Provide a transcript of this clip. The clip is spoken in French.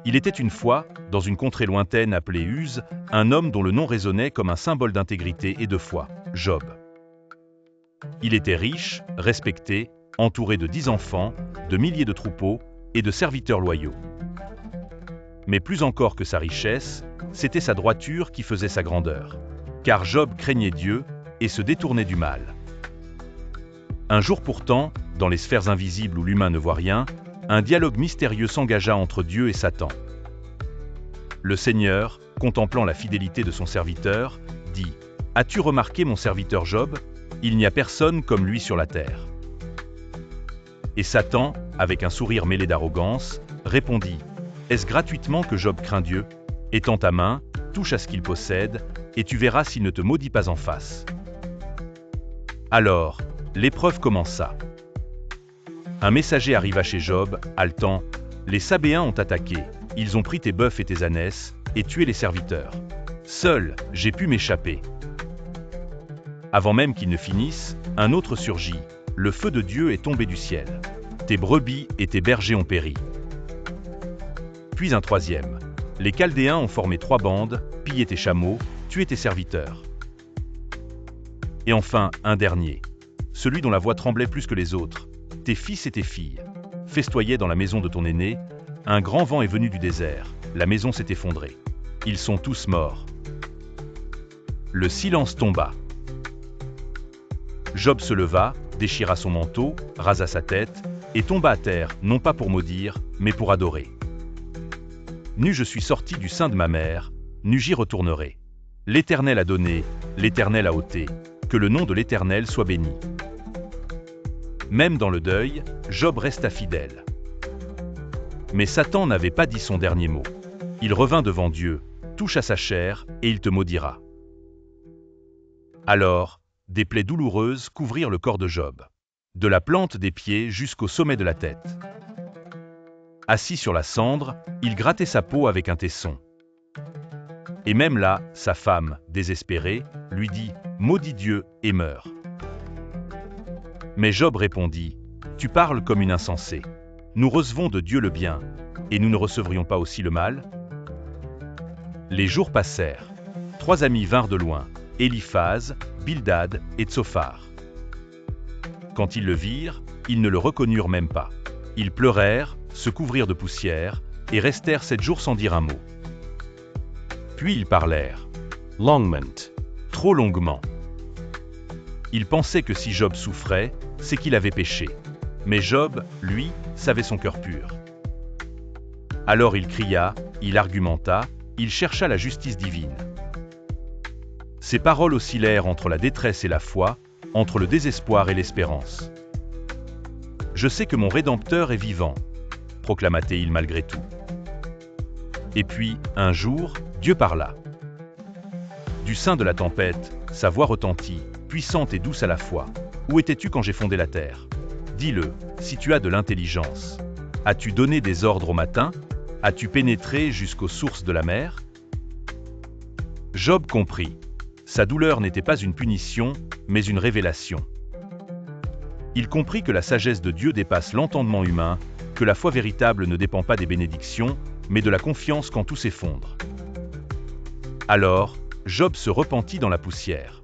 Il était une fois, dans une contrée lointaine appelée Uz, un homme dont le nom résonnait comme un symbole d'intégrité et de foi, Job. Il était riche, respecté, entouré de 10 enfants, de milliers de troupeaux et de serviteurs loyaux. Mais plus encore que sa richesse, c'était sa droiture qui faisait sa grandeur. Car Job craignait Dieu et se détournait du mal. Un jour pourtant, dans les sphères invisibles où l'humain ne voit rien, un dialogue mystérieux s'engagea entre Dieu et Satan. Le Seigneur, contemplant la fidélité de son serviteur, dit « As-tu remarqué mon serviteur Job ? Il n'y a personne comme lui sur la terre. » Et Satan, avec un sourire mêlé d'arrogance, répondit « Est-ce gratuitement que Job craint Dieu ? Étends ta main, touche à ce qu'il possède, et tu verras s'il ne te maudit pas en face. » Alors, l'épreuve commença. Un messager arriva chez Job, haletant « Les Sabéens ont attaqué, ils ont pris tes bœufs et tes ânesses, et tué les serviteurs. Seul, j'ai pu m'échapper. » Avant même qu'il ne finisse, un autre surgit. Le feu de Dieu est tombé du ciel. Tes brebis et tes bergers ont péri. Puis un troisième. Les Chaldéens ont formé 3 bandes, pillé tes chameaux, tué tes serviteurs. Et enfin, un dernier. Celui dont la voix tremblait plus que les autres. Tes fils et tes filles festoyaient dans la maison de ton aîné. Un grand vent est venu du désert. La maison s'est effondrée. Ils sont tous morts. Le silence tomba. Job se leva, déchira son manteau, rasa sa tête, et tomba à terre, non pas pour maudire, mais pour adorer. Nu je suis sorti du sein de ma mère, nu j'y retournerai. L'Éternel a donné, l'Éternel a ôté, que le nom de l'Éternel soit béni. Même dans le deuil, Job resta fidèle. Mais Satan n'avait pas dit son dernier mot. Il revint devant Dieu, touche à sa chair, et il te maudira. Alors, des plaies douloureuses couvrirent le corps de Job, de la plante des pieds jusqu'au sommet de la tête. Assis sur la cendre, il grattait sa peau avec un tesson. Et même là, sa femme, désespérée, lui dit « Maudis Dieu et meurs. » Mais Job répondit « Tu parles comme une insensée. Nous recevons de Dieu le bien, et nous ne recevrions pas aussi le mal ?» Les jours passèrent. 3 amis vinrent de loin, Éliphaz, Bildad et Tsophar. Quand ils le virent, ils ne le reconnurent même pas. Ils pleurèrent, se couvrirent de poussière, et restèrent 7 jours sans dire un mot. Puis ils parlèrent. Longment. Trop longuement. Ils pensaient que si Job souffrait, c'est qu'il avait péché. Mais Job, lui, savait son cœur pur. Alors il cria, il argumenta, il chercha la justice divine. Ses paroles oscillèrent entre la détresse et la foi, entre le désespoir et l'espérance. « Je sais que mon Rédempteur est vivant », proclama-t-il malgré tout. Et puis, un jour, Dieu parla. Du sein de la tempête, sa voix retentit, puissante et douce à la fois. « Où étais-tu quand j'ai fondé la terre ? Dis-le, si tu as de l'intelligence. As-tu donné des ordres au matin ? As-tu pénétré jusqu'aux sources de la mer ?» Job comprit. Sa douleur n'était pas une punition, mais une révélation. Il comprit que la sagesse de Dieu dépasse l'entendement humain, que la foi véritable ne dépend pas des bénédictions, mais de la confiance quand tout s'effondre. Alors, Job se repentit dans la poussière.